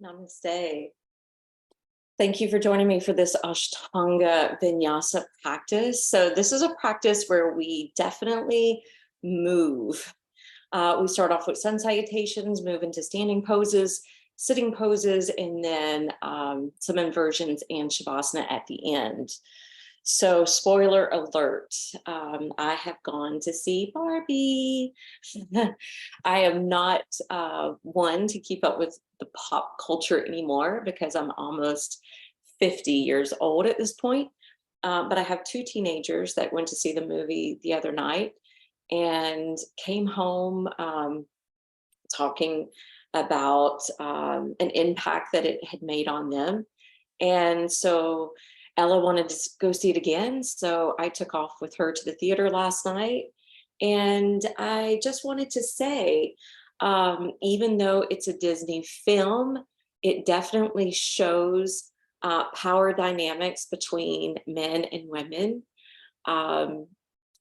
Namaste. Thank you for joining me for this Ashtanga Vinyasa practice. So this is a practice where we definitely move. We start off with sun salutations, move into standing poses, sitting poses, and then some inversions and shavasana at the end. So spoiler alert, I have gone to see Barbie. I am not one to keep up with the pop culture anymore because I'm almost 50 years old at this point. But I have two teenagers that went to see the movie the other night and came home talking about an impact that it had made on them. And so Ella wanted to go see it again. So I took off with her to the theater last night. And I just wanted to say, even though it's a Disney film, it definitely shows power dynamics between men and women. Um,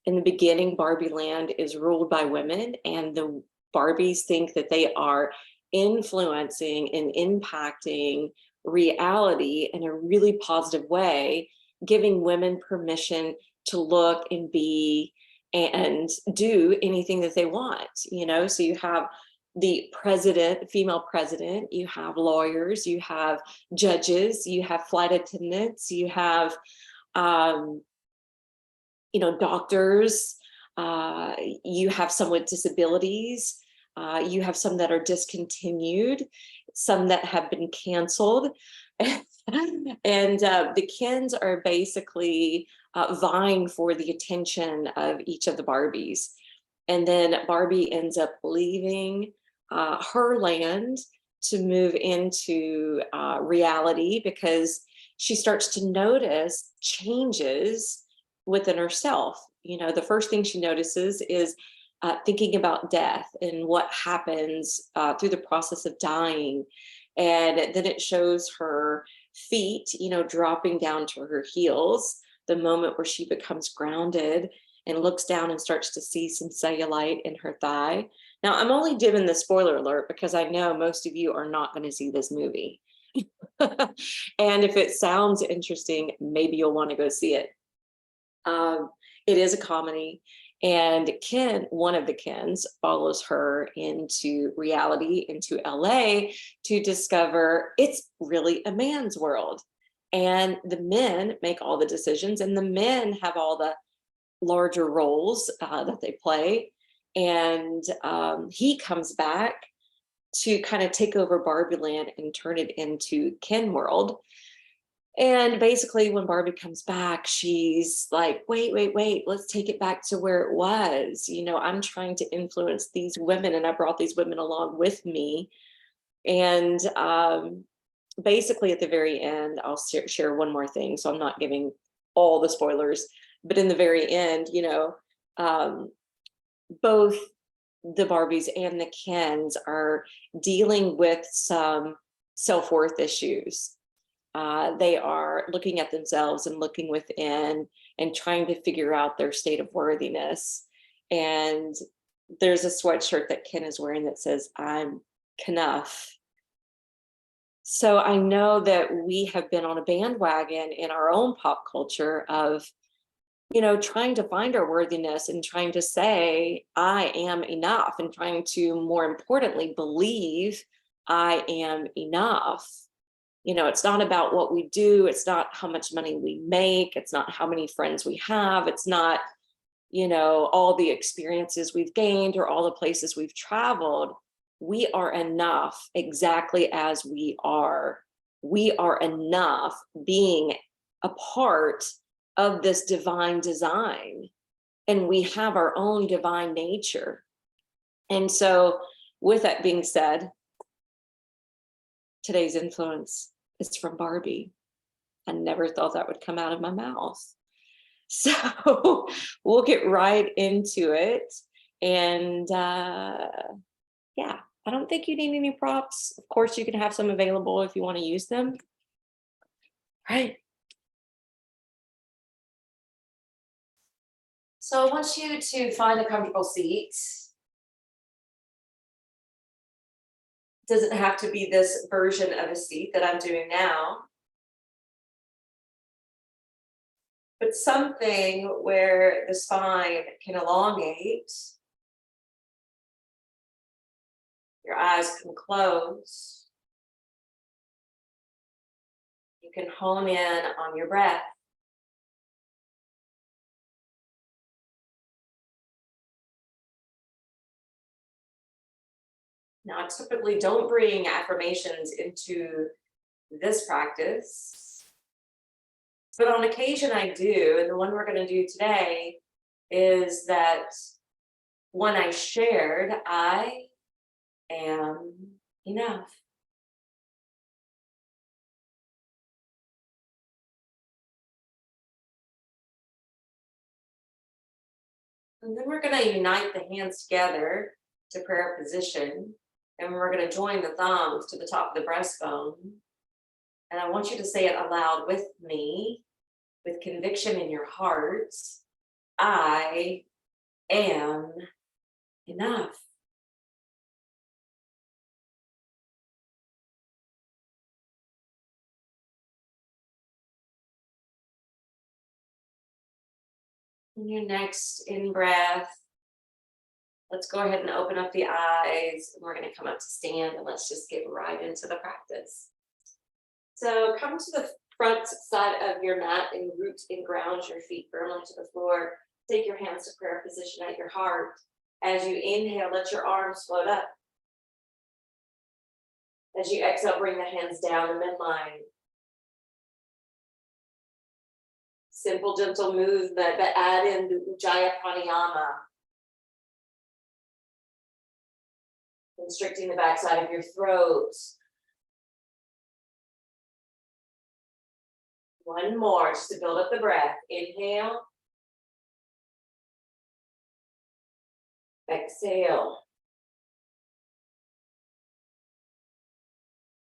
in the beginning, Barbie Land is ruled by women, and the Barbies think that they are influencing and impacting reality in a really positive way, giving women permission to look and be and do anything that they want, So you have the president, female president, you have lawyers, you have judges, you have flight attendants, you have um, doctors, you have some with disabilities, you have some that are discontinued, some that have been canceled. And the Kens are basically vying for the attention of each of the Barbies. And then Barbie ends up leaving her land to move into reality because she starts to notice changes within herself. The first thing she notices is thinking about death and what happens through the process of dying. And then it shows her feet, dropping down to her heels, the moment where she becomes grounded and looks down and starts to see some cellulite in her thigh. Now, I'm only giving the spoiler alert because I know most of you are not going to see this movie. And if it sounds interesting, maybe you'll want to go see it. It is a comedy, and Ken, one of the Kens, follows her into reality, into LA, to discover it's really a man's world. And the men make all the decisions, and the men have all the larger roles that they play. And he comes back to kind of take over Barbie Land and turn it into Ken world. And basically, when Barbie comes back, she's like, wait, let's take it back to where it was. I'm trying to influence these women, and I brought these women along with me. And basically, at the very end, I'll share one more thing. So I'm not giving all the spoilers, but in the very end, both the Barbies and the Kens are dealing with some self-worth issues. They are looking at themselves and looking within and trying to figure out their state of worthiness. And there's a sweatshirt that Ken is wearing that says, "I'm Knuff." So I know that we have been on a bandwagon in our own pop culture of, trying to find our worthiness and trying to say, I am enough, and trying to, more importantly, believe I am enough. It's not about what we do. It's not how much money we make. It's not how many friends we have. It's not, all the experiences we've gained or all the places we've traveled. We are enough exactly as we are. We are enough being a part of this divine design. And we have our own divine nature. And so, with that being said, today's influence is from Barbie. I never thought that would come out of my mouth. So we'll get right into it. And yeah, I don't think you need any props. Of course, you can have some available if you want to use them. Right. So I want you to find a comfortable seat. It doesn't have to be this version of a seat that I'm doing now, but something where the spine can elongate, your eyes can close, you can hone in on your breath. Now, I typically don't bring affirmations into this practice, but on occasion I do. And the one we're going to do today is that one I shared, I am enough. And then we're going to unite the hands together to prayer position. And we're going to join the thumbs to the top of the breastbone. And I want you to say it aloud with me, with conviction in your heart. I am enough. And your next in breath, let's go ahead and open up the eyes. We're going to come up to stand and let's just get right into the practice. So come to the front side of your mat and root and ground your feet firmly to the floor. Take your hands to prayer position at your heart. As you inhale, let your arms float up. As you exhale, bring the hands down the midline. Simple, gentle movement, but add in the Ujjayi Pranayama. Constricting the backside of your throat. One more, just to build up the breath. Inhale. Exhale.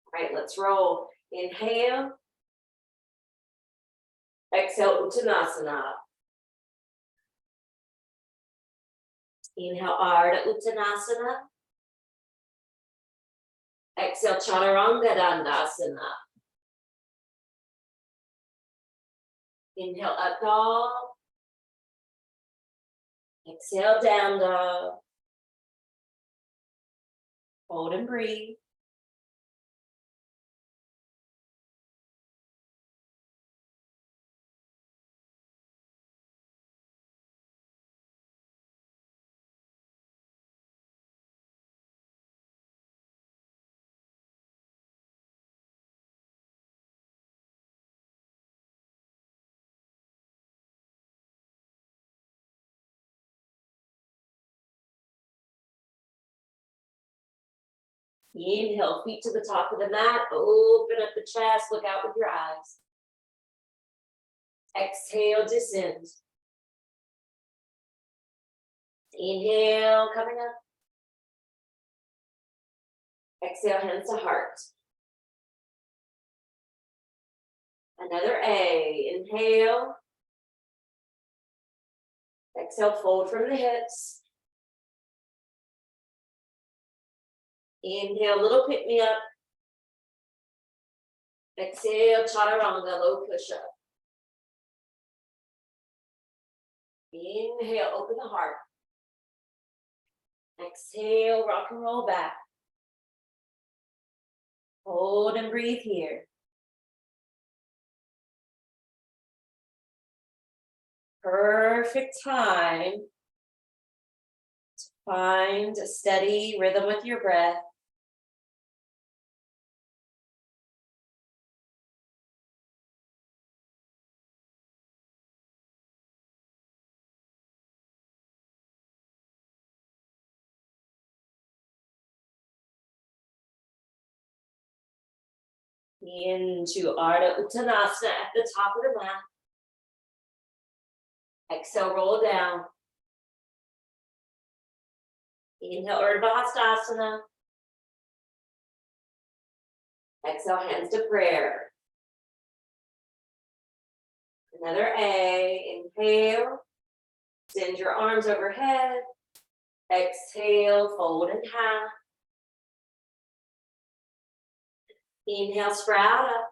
All right, let's roll. Inhale. Exhale, Uttanasana. Inhale, Ardha Uttanasana. Exhale, Chaturanga Dandasana. Inhale, up dog. Exhale, down dog. Hold and breathe. Inhale, feet to the top of the mat. Open up the chest. Look out with your eyes. Exhale, descend. Inhale, coming up. Exhale, hands to heart. Another A. Inhale. Exhale, fold from the hips. Inhale, little pick me up. Exhale, Chaturanga, low push up. Inhale, open the heart. Exhale, rock and roll back. Hold and breathe here. Perfect time to find a steady rhythm with your breath. Into Ardha Uttanasana at the top of the mat. Exhale, roll down. Inhale, Urdhva Hastasana. Exhale, hands to prayer. Another A. Inhale. Send your arms overhead. Exhale, fold in half. Inhale, sprout up.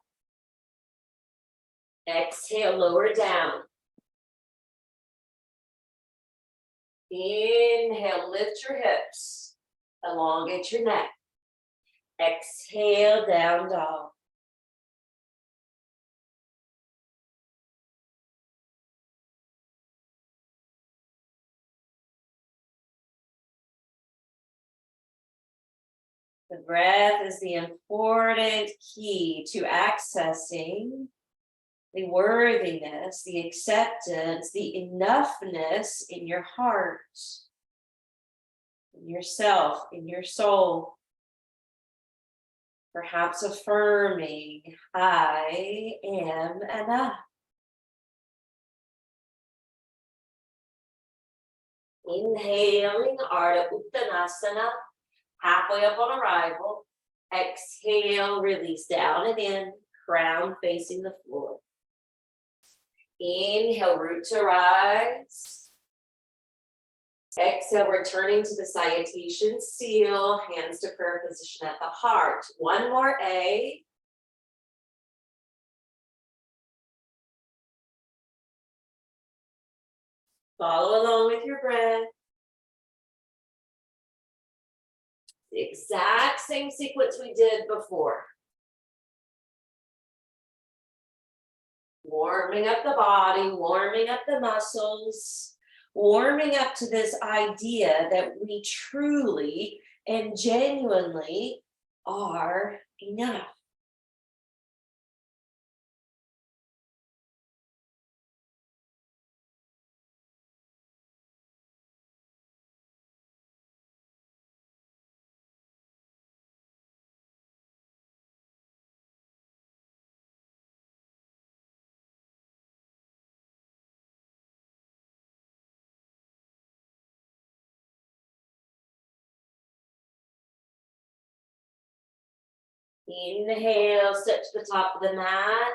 Exhale, lower down. Inhale, lift your hips. Elongate your neck. Exhale, down dog. The breath is the important key to accessing the worthiness, the acceptance, the enoughness in your heart, in yourself, in your soul. Perhaps affirming, I am enough. Inhaling, Ardha Uttanasana, halfway up on arrival. Exhale, release down and in, crown facing the floor. Inhale, root to rise. Exhale, returning to the salutation seal, hands to prayer position at the heart. One more A. Follow along with your breath. The exact same sequence we did before. Warming up the body, warming up the muscles, warming up to this idea that we truly and genuinely are enough. Inhale, step to the top of the mat,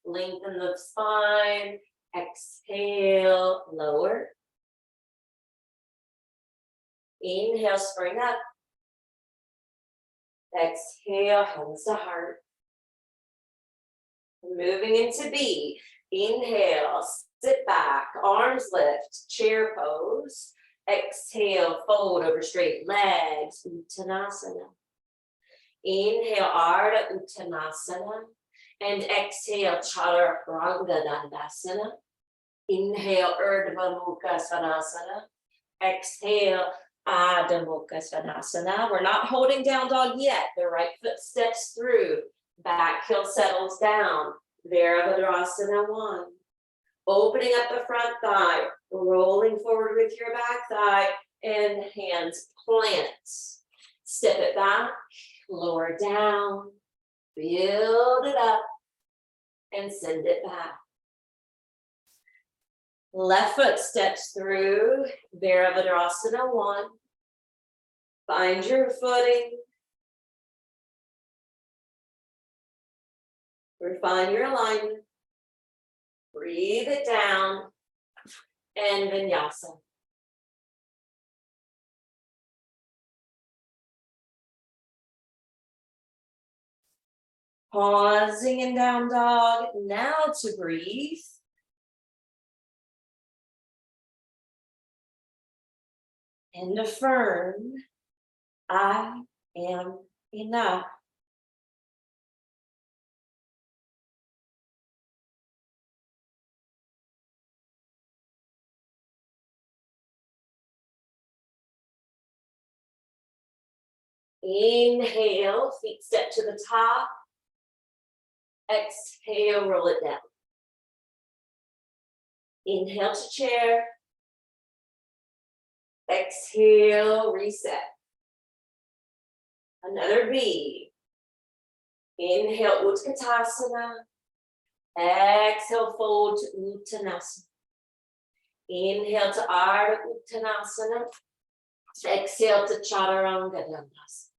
lengthen the spine. Exhale, lower. Inhale, spring up. Exhale, hands to heart. Moving into B. Inhale, sit back, arms lift, chair pose. Exhale, fold over straight legs, Uttanasana. Inhale, Ardha Uttanasana. And exhale, Chaturanga Dandasana. Inhale, Urdhva Mukha Svanasana. Exhale, Adho Mukha Svanasana. We're not holding down dog yet. The right foot steps through. Back heel settles down. Virabhadrasana 1. Opening up the front thigh. Rolling forward with your back thigh. And hands plant. Step it back. Lower down. Build it up. And send it back. Left foot steps through, Virabhadrasana 1. Find your footing. Refine your alignment. Breathe it down. And Vinyasa. Pausing in down dog, now to breathe. And affirm, I am enough. Inhale, feet step to the top. Exhale, roll it down. Inhale to chair. Exhale, reset. Another B. Inhale, Utkatasana. Exhale, fold to Uttanasana. Inhale to Ardha Uttanasana. Exhale to Chaturanga Dandasana.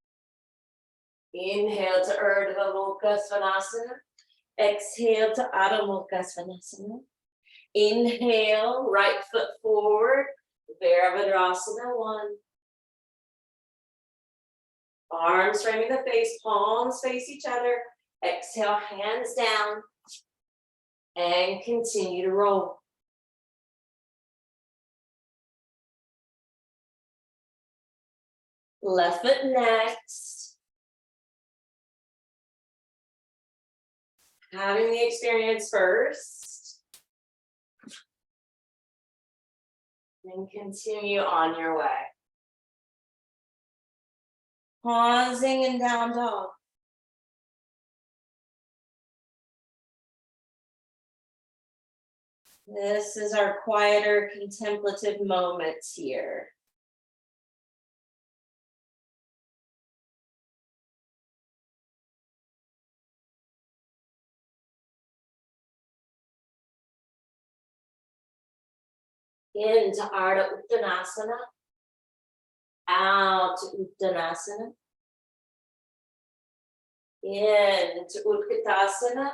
Inhale to Urdhva Mukha Svanasana. Exhale to Adho Mukha Svanasana. Inhale, right foot forward. Virabhadrasana 1. Arms framing the face, palms face each other. Exhale, hands down, and continue to roll. Left foot next. Having the experience first. And continue on your way. Pausing in down dog. This is our quieter contemplative moments here. Into Ardha Uttanasana. Out to Uttanasana. Into Utkatasana.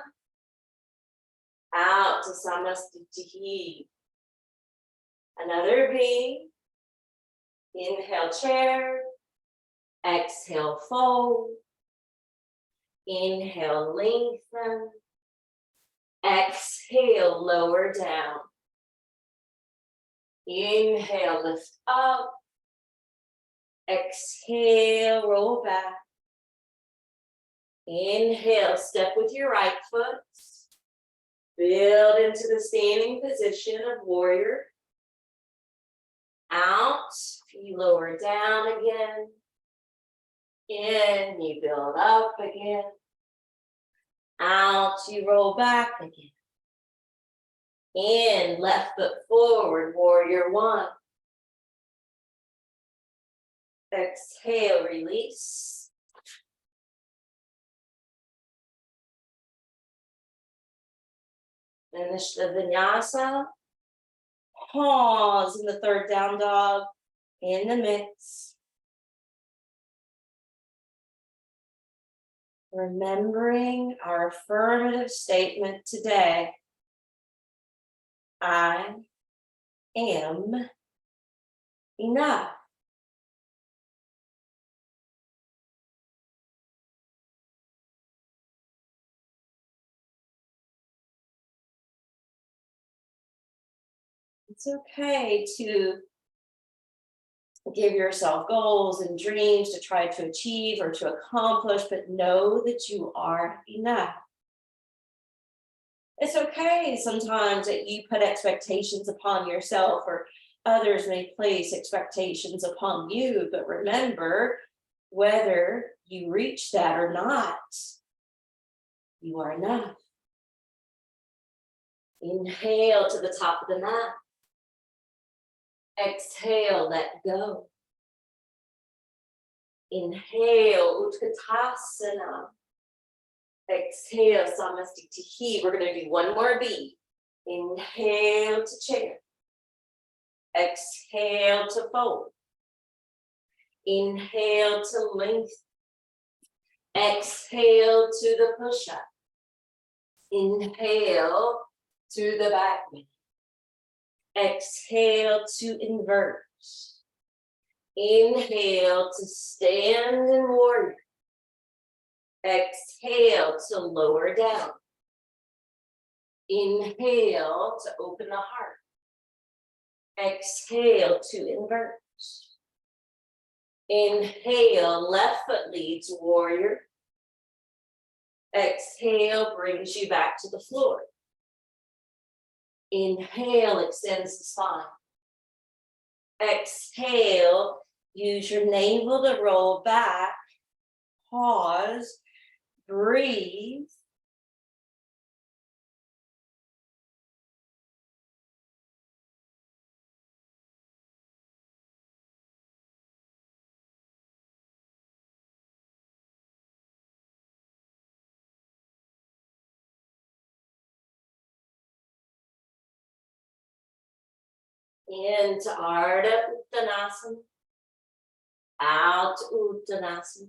Out to Samastitihi. Another V. Inhale, chair. Exhale, fold. Inhale, lengthen. Exhale, lower down. Inhale, lift up. Exhale, roll back. Inhale, step with your right foot. Build into the standing position of warrior. Out, you lower down again. In, you build up again. Out, you roll back again. In, left foot forward, warrior one. Exhale, release. Finish the vinyasa. Pause in the third down dog in the mix. Remembering our affirmative statement today. I am enough. It's okay to give yourself goals and dreams to try to achieve or to accomplish, but know that you are enough. It's okay sometimes that you put expectations upon yourself or others may place expectations upon you, but remember, whether you reach that or not, you are enough. Inhale to the top of the mat. Exhale, let go. Inhale, Utkatasana. Exhale, Samastitihi. We're going to do one more beat. Inhale to chair. Exhale to fold. Inhale to length. Exhale to the push-up. Inhale to the back bend. Exhale to invert. Inhale to stand in warrior. Exhale to lower down. Inhale to open the heart. Exhale to invert. Inhale, left foot leads warrior. Exhale brings you back to the floor. Inhale, extends the spine. Exhale, use your navel to roll back. Pause, breathe. Into Ardha Uttanasana. Out to Uttanasana.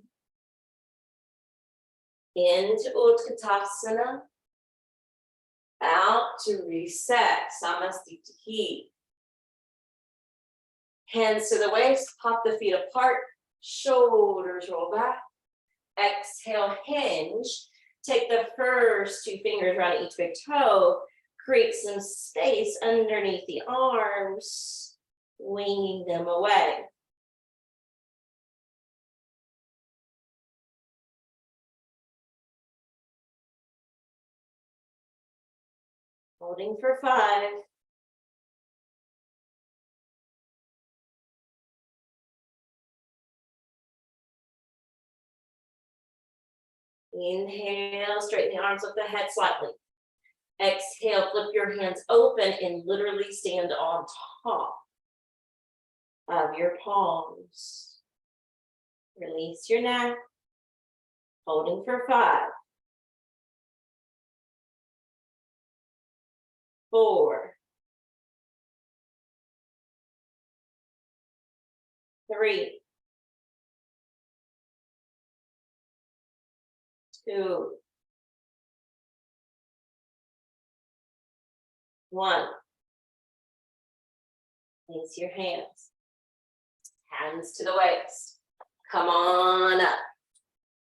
Into Utkatasana. Out to reset, Samastitihi. Hands to the waist, pop the feet apart, shoulders roll back. Exhale, hinge. Take the first 2 fingers around each big toe, create some space underneath the arms, winging them away. Holding for 5. Inhale, straighten the arms up the head slightly. Exhale, flip your hands open and literally stand on top of your palms. Release your neck, holding for 5, 4, 3, 2, 1. Place your hands to the waist. Come on up.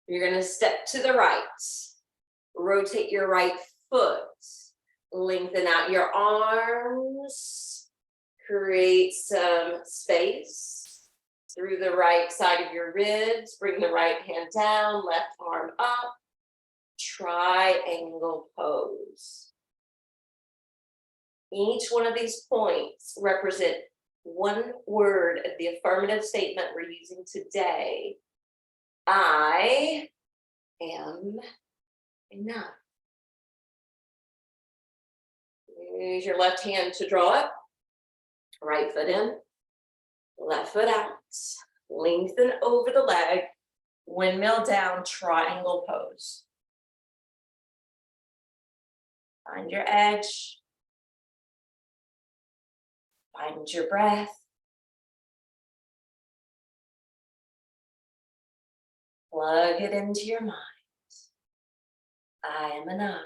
You're going to step to the right. Rotate your right foot. Lengthen out your arms. Create some space through the right side of your ribs. Bring the right hand down, left arm up. Triangle pose. Each one of these points represent one word of the affirmative statement we're using today. I am enough. Use your left hand to draw up. Right foot in, left foot out. Lengthen over the leg. Windmill down, triangle pose. Find your edge. Find your breath. Plug it into your mind. I am enough.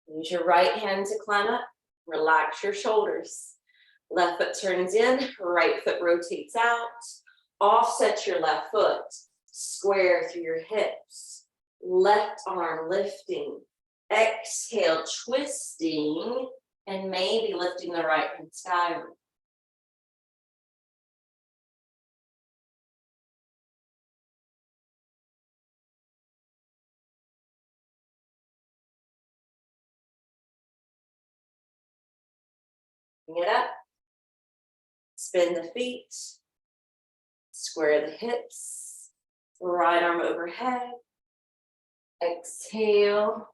Use your right hand to climb up. Relax your shoulders. Left foot turns in, right foot rotates out. Offset your left foot. Square through your hips. Left arm lifting. Exhale, twisting, and maybe lifting the right hand skyward. Bring it up. Spin the feet. Square the hips. Right arm overhead. Exhale.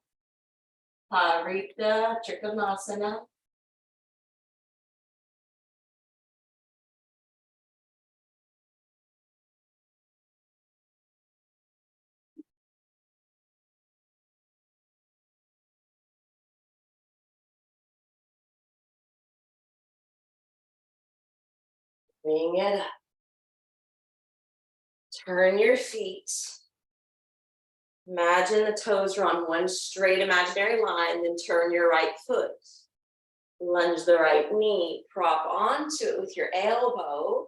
Parita Trikonasana. Bring it up. Turn your feet. Imagine the toes are on one straight imaginary line, then turn your right foot. Lunge the right knee, prop onto it with your elbow.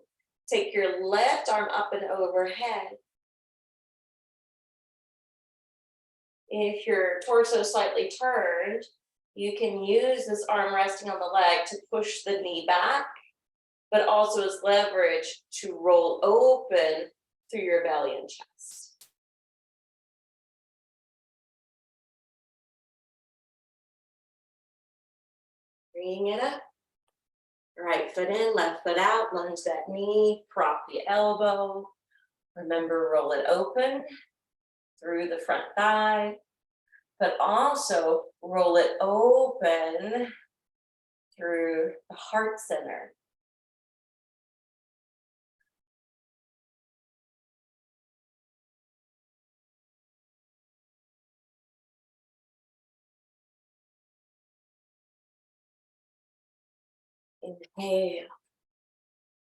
Take your left arm up and overhead. If your torso is slightly turned, you can use this arm resting on the leg to push the knee back, but also as leverage to roll open through your belly and chest. Bring it up. Right foot in, left foot out. Lunge that knee, prop the elbow. Remember, roll it open through the front thigh, but also roll it open through the heart center. Inhale.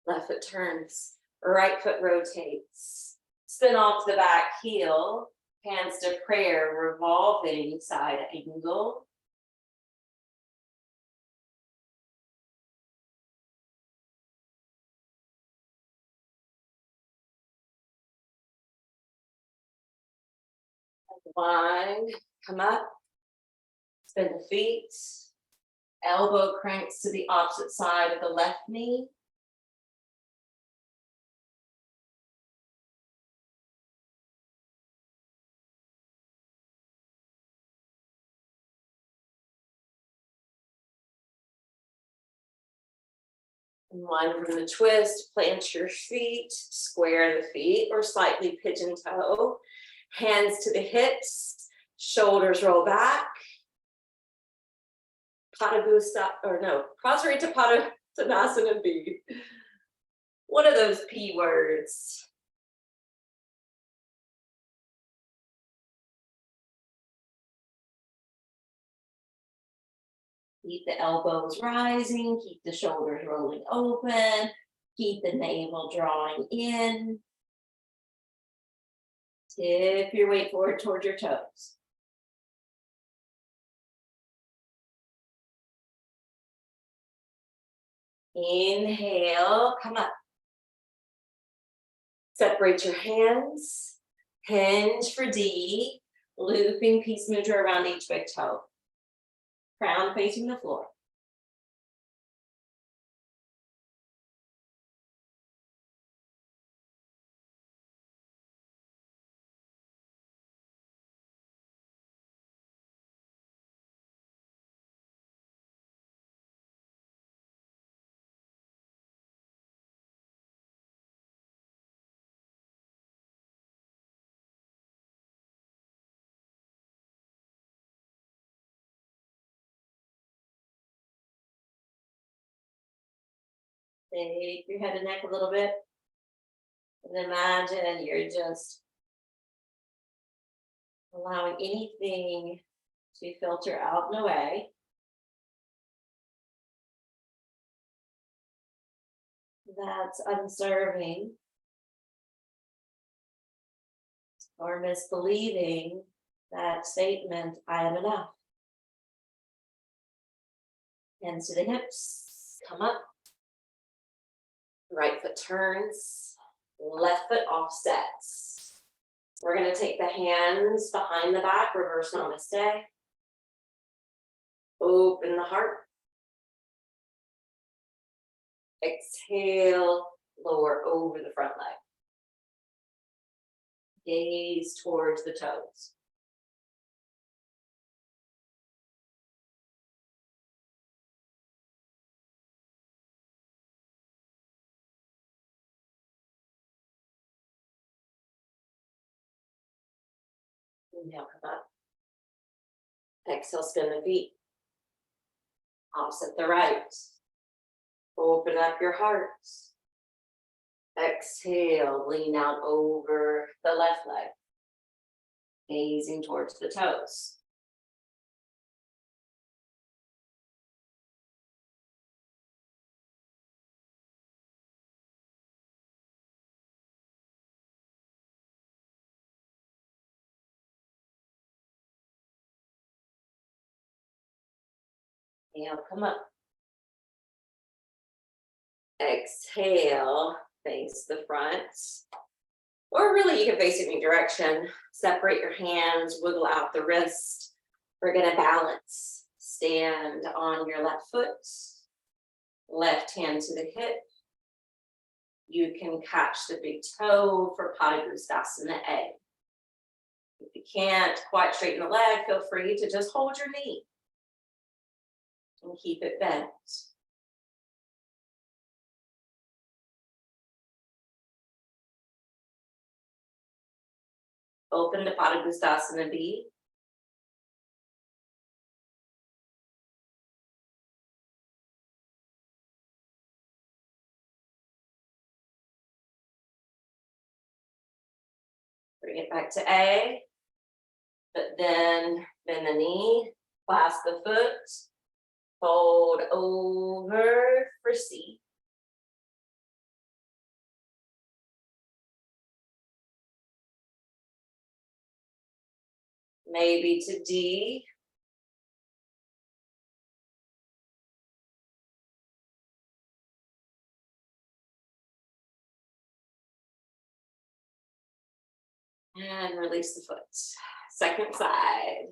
Left foot turns. Right foot rotates. Spin off the back heel. Hands to prayer, revolving side angle. One, come up, spin the feet, elbow cranks to the opposite side of the left knee. And one from the twist, plant your feet, square the feet or slightly pigeon toe. Hands to the hips, shoulders roll back. Padagusta, or no, Prasarita Padasana B. One of those P words. Keep the elbows rising, keep the shoulders rolling open, keep the navel drawing in. Tip your weight forward towards your toes. Inhale, come up. Separate your hands, hinge for D, looping peace mudra around each big toe. Crown facing the floor. Take your head and neck a little bit. And imagine you're just allowing anything to filter out and away. That's unserving or misbelieving that statement, I am enough. Hands to the hips, come up. Right foot turns, left foot offsets. We're going to take the hands behind the back, reverse namaste. Open the heart. Exhale, lower over the front leg. Gaze towards the toes. Inhale, come up. Exhale, spin the feet. Opposite the right. Open up your heart. Exhale, lean out over the left leg. Gazing towards the toes. Inhale, come up. Exhale, face the front. Or really, you can face it in any direction. Separate your hands, wiggle out the wrist. We're going to balance. Stand on your left foot, left hand to the hip. You can catch the big toe for Padagustasana A. If you can't quite straighten the leg, feel free to just hold your knee and keep it bent. Open to Padagustasana B. Bring it back to A, but then bend the knee, clasp the foot, fold over for C. Maybe to D. And release the foot. second side.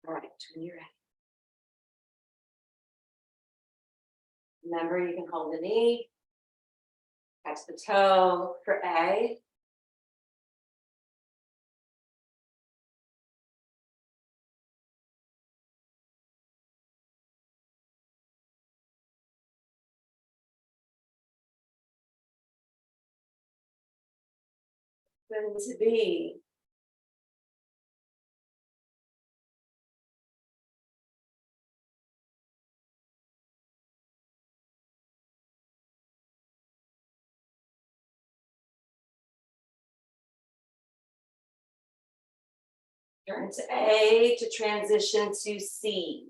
All right, when you're ready. Remember, you can hold the knee, catch the toe for A. Going to B. Turn to A to transition to C.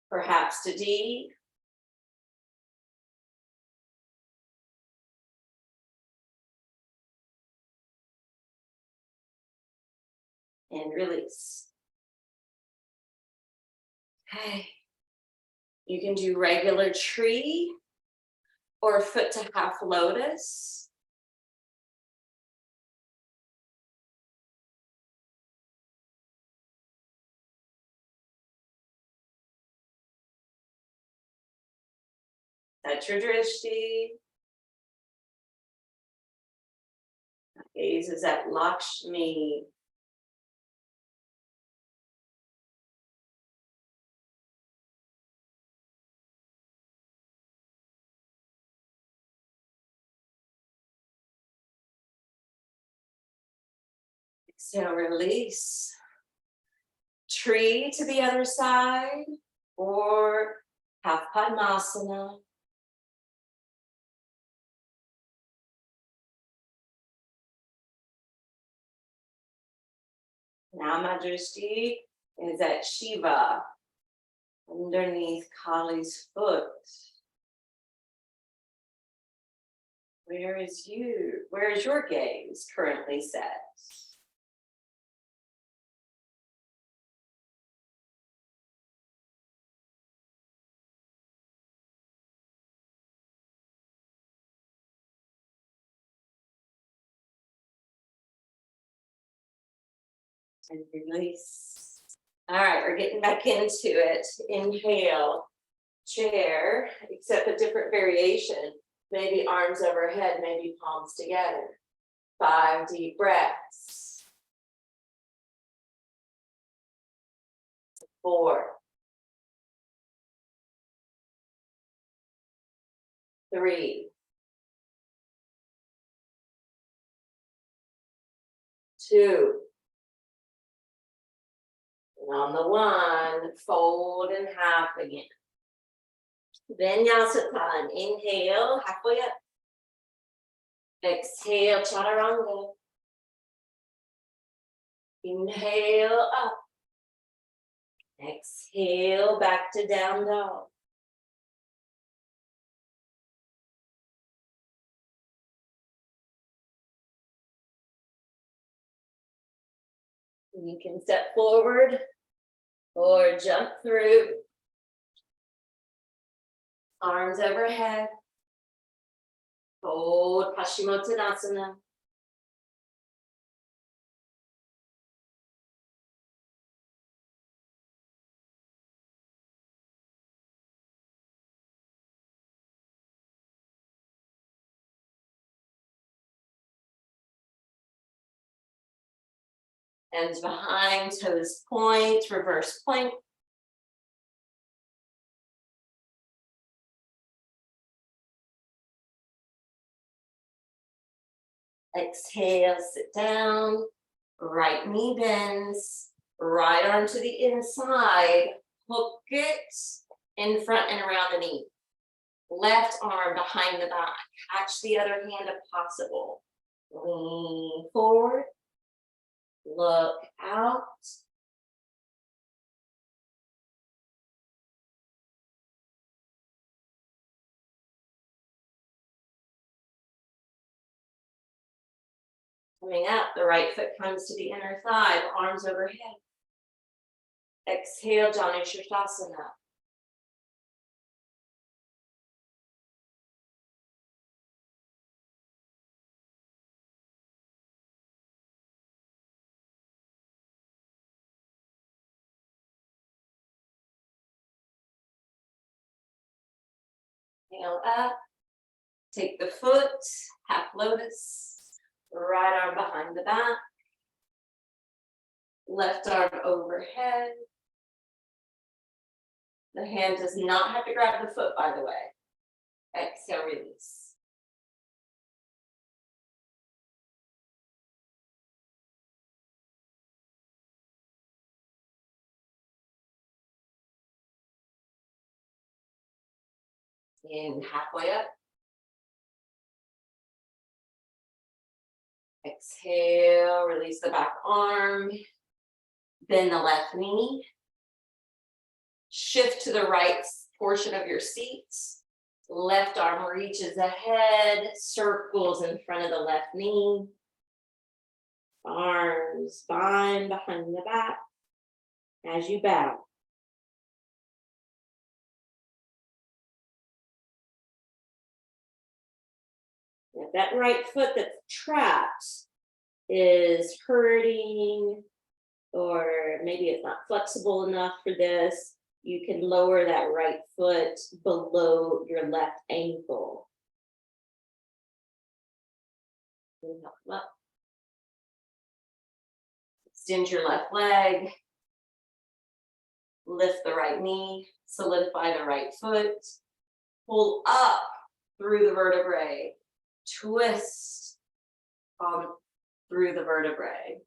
Perhaps to D. And release. Okay. You can do regular tree or foot to half lotus. Set your drishti. Gaze is at Lakshmi. Exhale, release. Tree to the other side or half Padmasana. Now my drishti is at Shiva, underneath Kali's foot. Where is your gaze currently set? And release. All right, we're getting back into it. Inhale, chair, except a different variation. Maybe arms overhead, maybe palms together. 5 deep breaths. 4, 3, 2. And on the 1, fold in half again. Vinyasa time. Inhale, halfway up. Exhale, chaturanga. Inhale, up. Exhale, back to down dog. You can step forward or jump through. Arms overhead. Fold Paschimottanasana. Hands behind, toes point, reverse plank. Exhale, sit down. Right knee bends. Right arm to the inside. Hook it in front and around the knee. Left arm behind the back. Catch the other hand if possible. Lean forward. Look out. Coming up, the right foot comes to the inner thigh, the arms overhead. Exhale, Janu Sirsasana. Inhale up. Take the foot, half lotus, right arm behind the back, left arm overhead. The hand does not have to grab the foot, by the way. Exhale, release. In halfway up. Exhale, release the back arm. Bend the left knee. Shift to the right portion of your seat. Left arm reaches ahead, circles in front of the left knee. Arms bind behind the back as you bow. If that right foot that's trapped is hurting, or maybe it's not flexible enough for this, you can lower that right foot below your left ankle. Inhale, come up. Extend your left leg. Lift the right knee. Solidify the right foot. Pull up through the vertebrae. Twist through the vertebrae.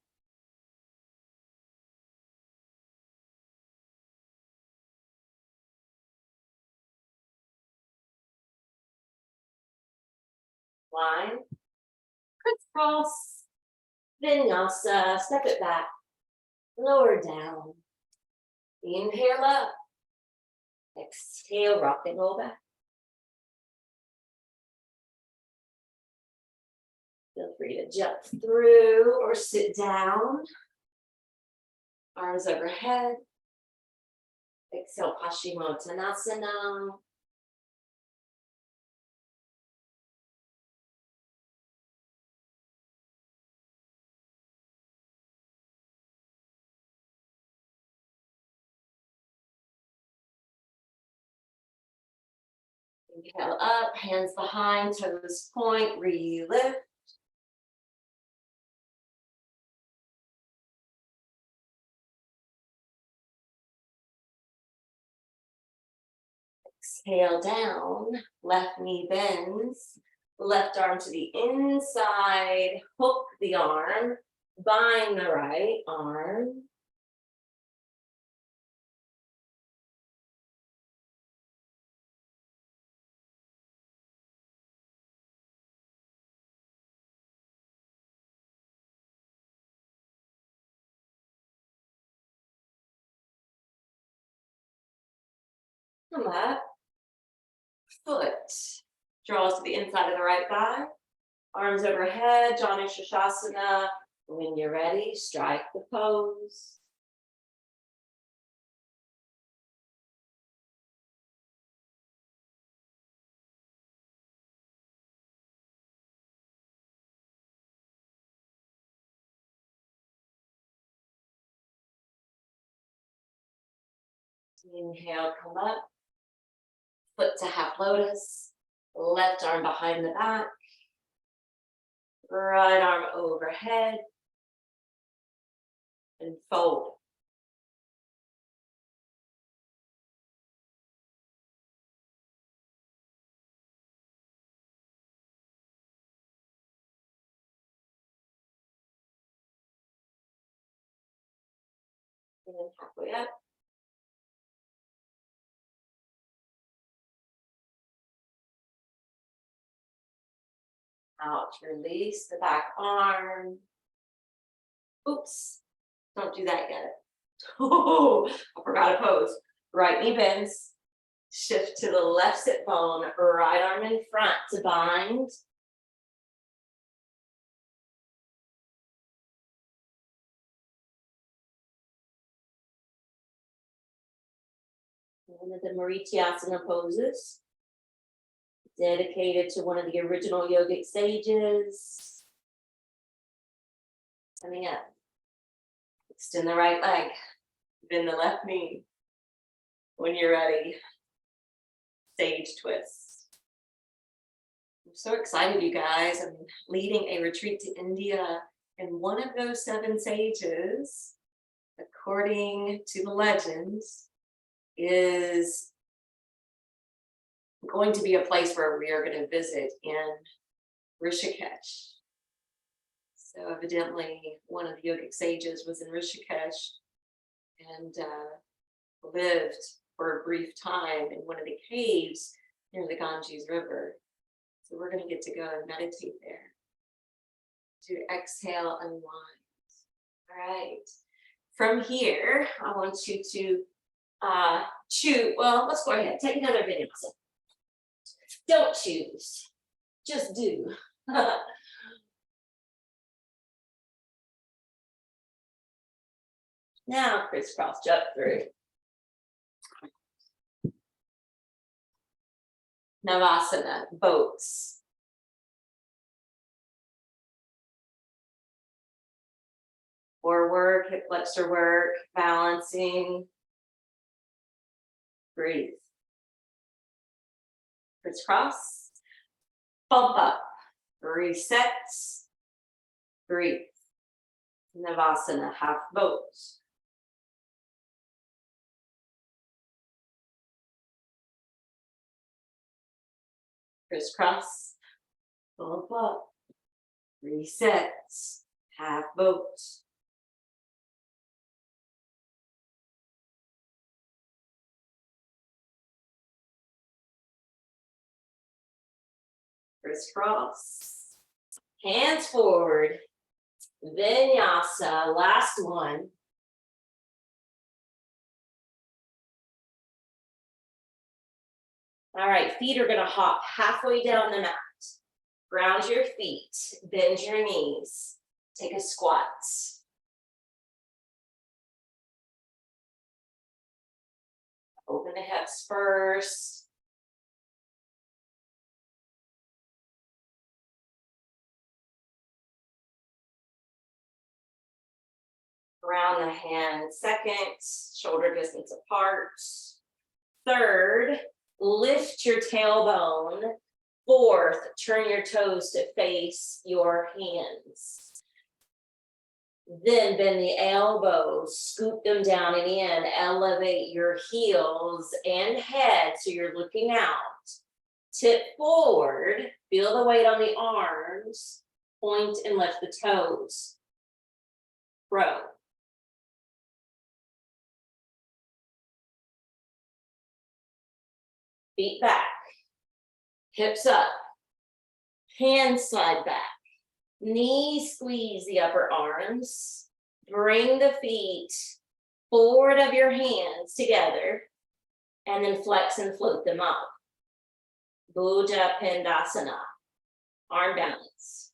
Line, crisscross, vinyasa, step it back, lower down. Inhale up. Exhale, rock and roll back. Feel free to jump through or sit down. Arms overhead. Exhale, Paschimottanasana. Inhale up, hands behind, toes point, re-lift. Exhale down, left knee bends, left arm to the inside, hook the arm, bind the right arm. Come up, foot draws to the inside of the right thigh, arms overhead, Janu Sirsasana. When you're ready, strike the pose. Inhale, come up, foot to half lotus, left arm behind the back, right arm overhead, and fold. And then halfway up. Out, release the back arm. Oops, don't do that yet. Oh, I forgot a pose. Right knee bends. Shift to the left sit bone, right arm in front to bind. One of the Marityasana poses, dedicated to one of the original yogic sages. Coming up. Extend the right leg, bend the left knee. When you're ready, sage twist. I'm so excited, you guys. I'm leading a retreat to India, and one of those 7 sages, according to the legends, is going to be a place where we are going to visit in Rishikesh. So evidently, one of the yogic sages was in Rishikesh and lived for a brief time in one of the caves near the Ganges River. So we're going to get to go and meditate there. To exhale, unwind. All right. From here, I want you to choose. Well, let's go ahead. Take another vinyasa. Don't choose. Just do. Now crisscross jump through. Navasana, boats. Core work, hip flexor work, balancing. Breathe. Crisscross. Bump up. Reset. Breathe. Navasana, half boat. Crisscross. Bump up. Reset. Half boat. Crisscross. Hands forward. Vinyasa, last one. All right, feet are gonna hop halfway down the mat. Ground your feet, bend your knees. Take a squat. Open the hips first. Ground the hands second, shoulder distance apart. Third, lift your tailbone. Fourth, turn your toes to face your hands. Then bend the elbows, scoop them down and in, elevate your heels and head so you're looking out. Tip forward, feel the weight on the arms, point and lift the toes. Row. Feet back, hips up, hands slide back, knees squeeze the upper arms, bring the feet forward of your hands together, and then flex and float them up. Buddha Pendasana, arm balance.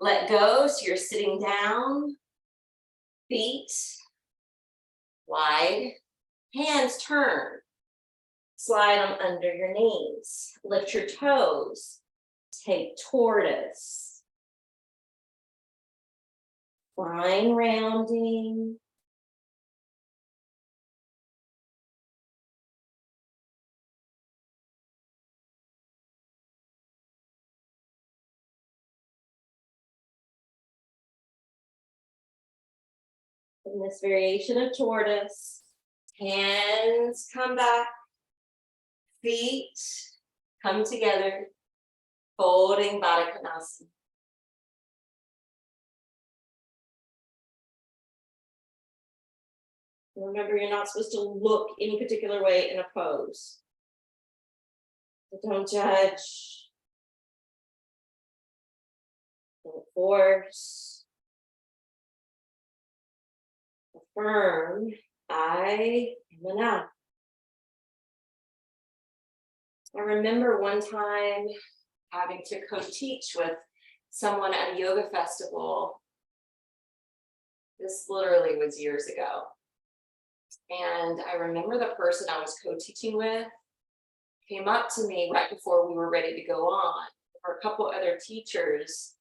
Let go so you're sitting down. Feet wide, hands turn, slide them under your knees, lift your toes, take tortoise, fine rounding, in this variation of tortoise, hands come back, feet come together, folding Baddha Konasana. Remember, you're not supposed to look any particular way in a pose. So don't judge. Don't force. Affirm, I am enough. I remember one time having to co-teach with someone at a yoga festival, This literally was years ago. And I remember the person I was co-teaching with came up to me right before we were ready to go on. There were a couple other teachers,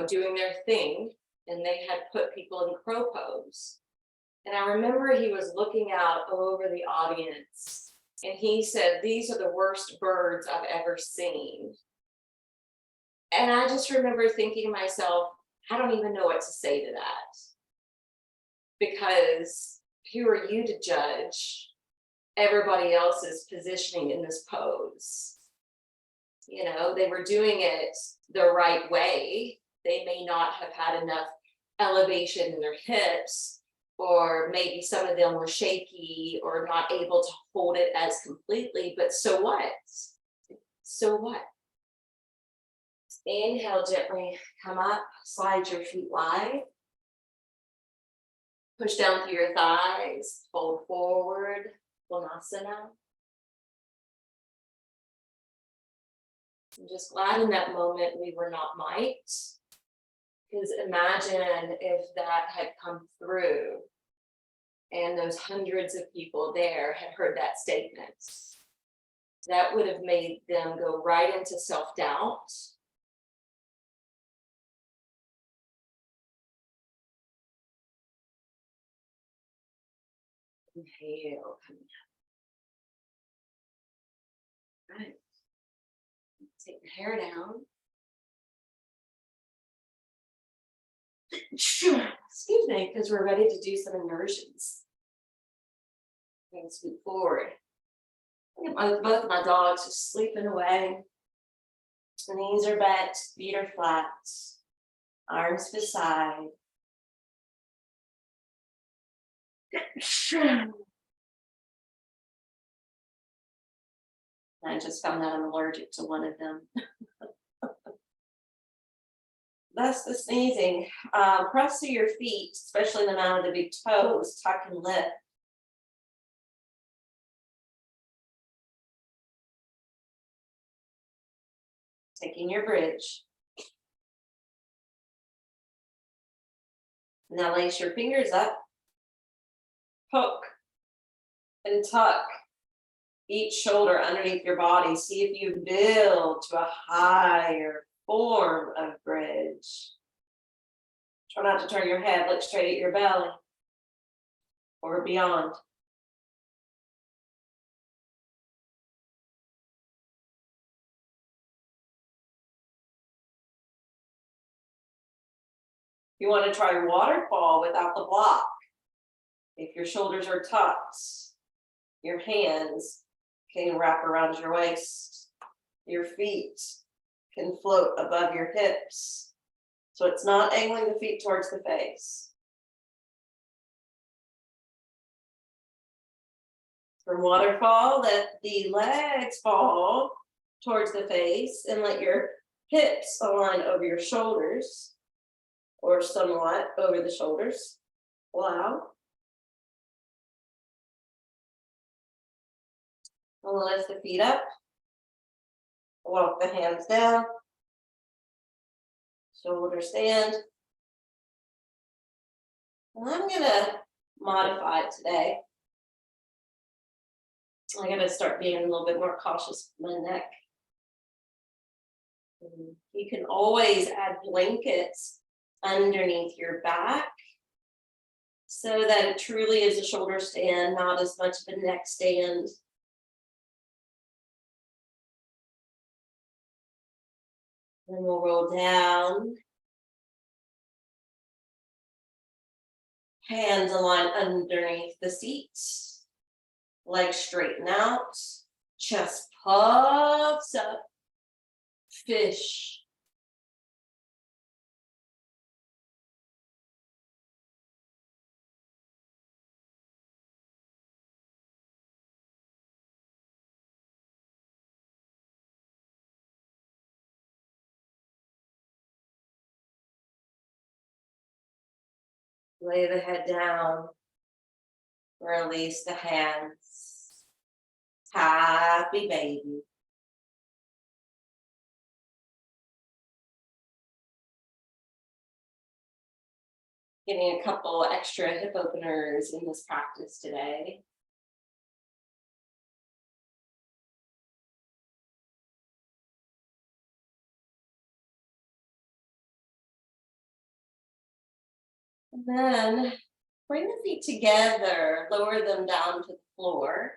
doing their thing, and they had put people in crow pose. And I remember he was looking out over the audience and he said, "These are the worst birds I've ever seen." And I just remember thinking to myself, I don't even know what to say to that, because who are you to judge everybody else's positioning in this pose? They were doing it the right way. They may not have had enough elevation in their hips, or maybe some of them were shaky or not able to hold it as completely, but so what? So what? Inhale gently, come up, slide your feet wide. Push down through your thighs, fold forward, Vinyasa. I'm just glad in that moment we were not might, because imagine if that had come through and those hundreds of people there had heard that statement. That would have made them go right into self-doubt. Inhale, coming up. Right. Take the hair down. Excuse me, because we're ready to do some inversions. I'm going to scoot forward. Both of my dogs just sleeping away. The knees are bent, feet are flat, arms beside. I just found out I'm allergic to one of them. That's the sneezing. Press to your feet, especially the amount of the big toes, tuck and lift. Taking your bridge. Now lace your fingers up. Hook and tuck each shoulder underneath your body. See if you build to a higher form of bridge. Try not to turn your head, look straight at your belly or beyond. You want to try waterfall without the block. If your shoulders are tucked, your hands can wrap around your waist. Your feet can float above your hips. So it's not angling the feet towards the face. From waterfall, let the legs fall towards the face and let your hips align over your shoulders, or somewhat over the shoulders. Wow. And lift the feet up. Walk the hands down. Shoulders stand. And I'm going to modify it today. I'm going to start being a little bit more cautious with my neck. You can always add blankets underneath your back so that it truly is a shoulder stand, not as much of a neck stand. Then we'll roll down. Hands align underneath the seat. Legs straighten out. Chest puffs up. Fish. Lay the head down. Release the hands. Happy baby. Getting a couple extra hip openers in this practice today. And then bring the feet together, lower them down to the floor.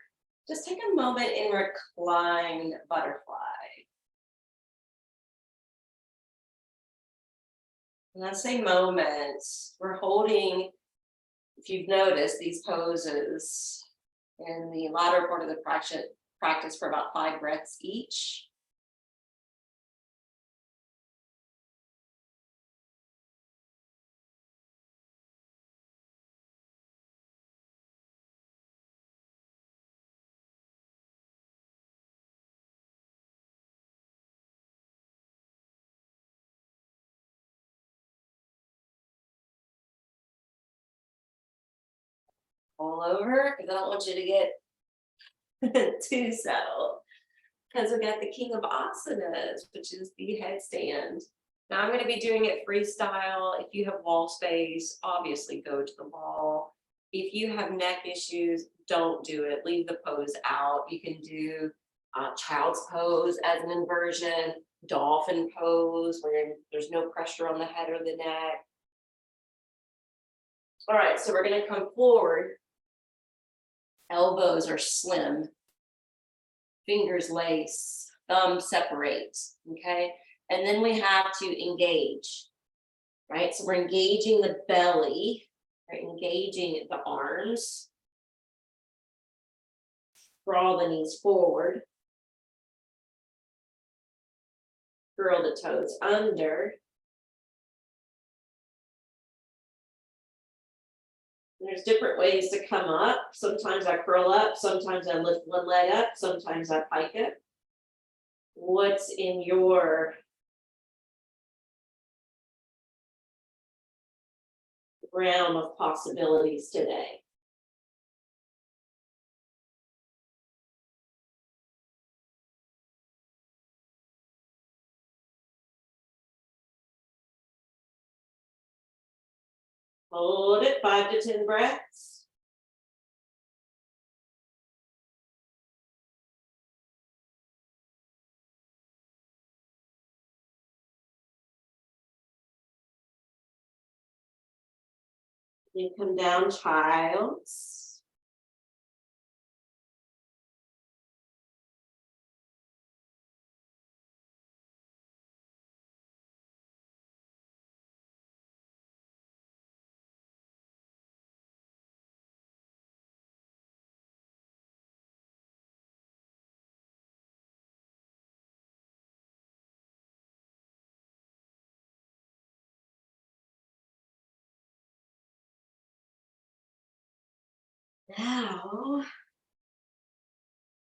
Just take a moment in reclined butterfly. And I say moments, we're holding, if you've noticed, these poses in the latter part of the practice for about 5 breaths each. All over, because I don't want you to get too settled. Because we got the king of asanas, which is the headstand. Now I'm going to be doing it freestyle. If you have wall space, obviously go to the wall. If you have neck issues, don't do it. Leave the pose out. You can do child's pose as an inversion, dolphin pose where there's no pressure on the head or the neck. All right, so we're going to come forward. Elbows are slim. Fingers lace, thumbs separate, okay? And then we have to engage, right? So we're engaging the belly, right? Engaging the arms. Draw the knees forward. Curl the toes under. There's different ways to come up. Sometimes I curl up, sometimes I lift one leg up, sometimes I pike it. What's in your realm of possibilities today? Hold it, 5 to 10 breaths. Then come down, child's. Now,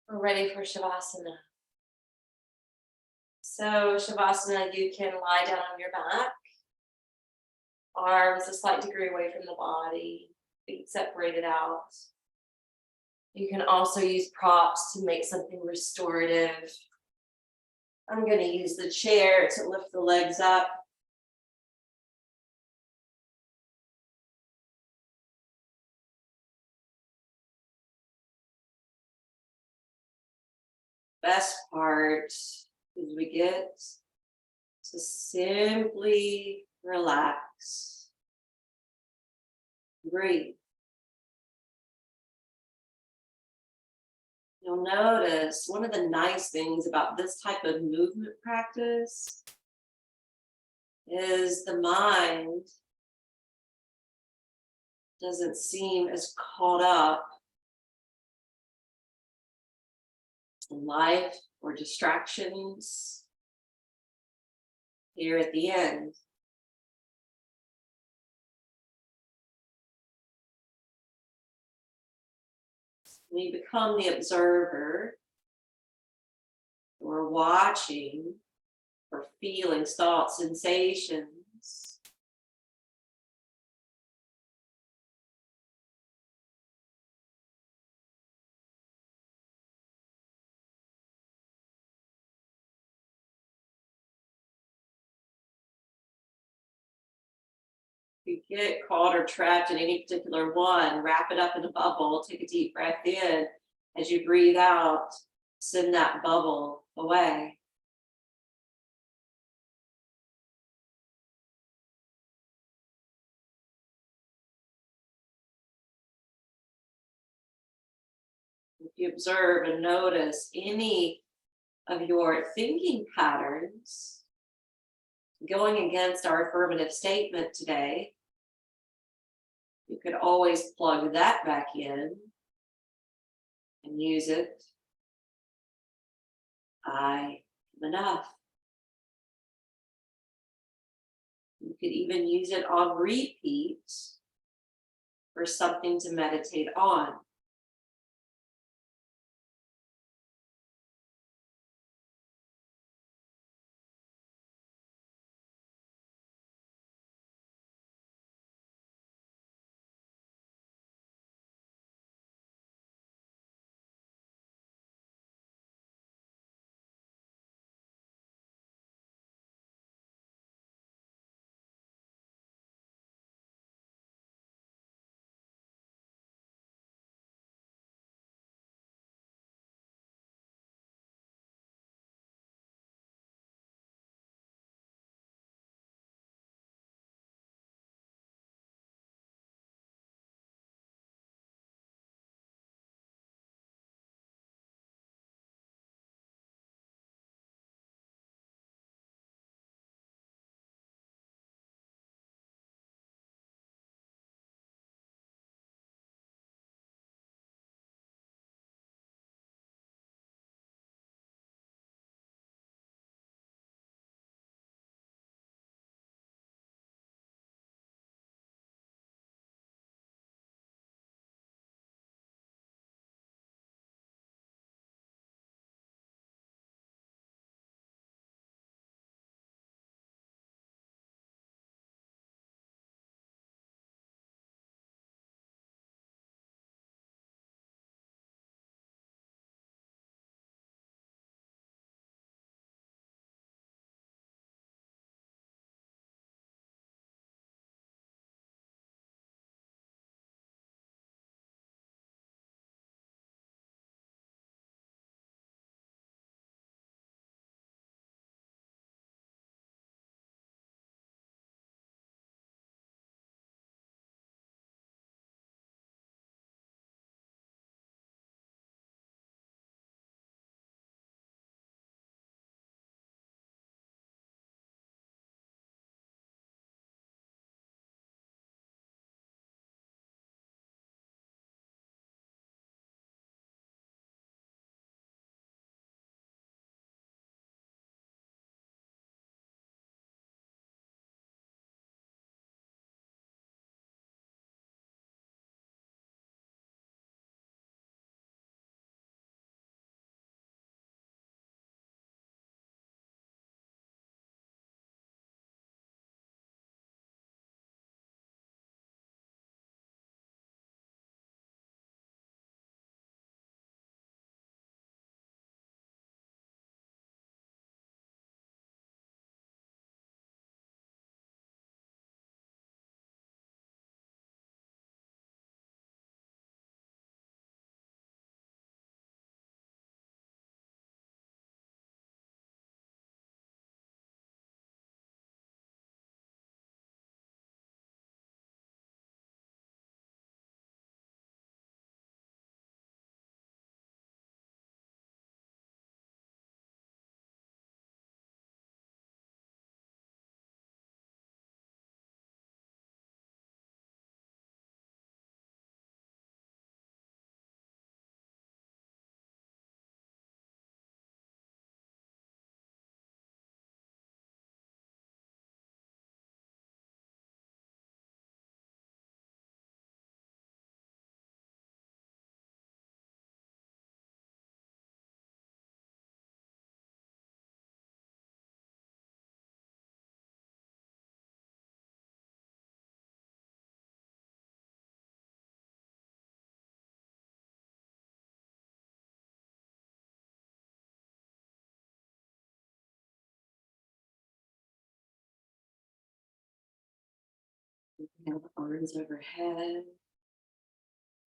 we're ready for Shavasana. So Shavasana, you can lie down on your back, arms a slight degree away from the body, feet separated out. You can also use props to make something restorative. I'm going to use the chair to lift the legs up. Best part is we get to simply relax, breathe. You'll notice one of the nice things about this type of movement practice is the mind doesn't seem as caught up in life or distractions here at the end. We become the observer. We're watching for feelings, thoughts, sensations. you get caught or trapped in any particular one, wrap it up in a bubble, take a deep breath in. As you breathe out, send that bubble away. If you observe and notice any of your thinking patterns going against our affirmative statement today, you could always plug that back in and use it. I am enough. You could even use it on repeat for something to meditate on. Inhale the arms overhead.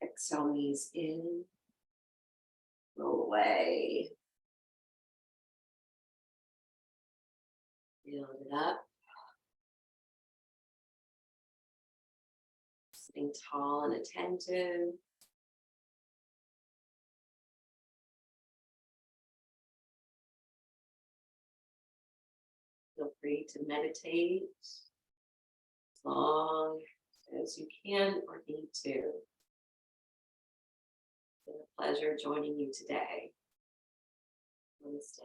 Exhale, knees in. Roll away. Build it up. Sitting tall and attentive. Feel free to meditate as long as you can or need to. It's been a pleasure joining you today. Namaste.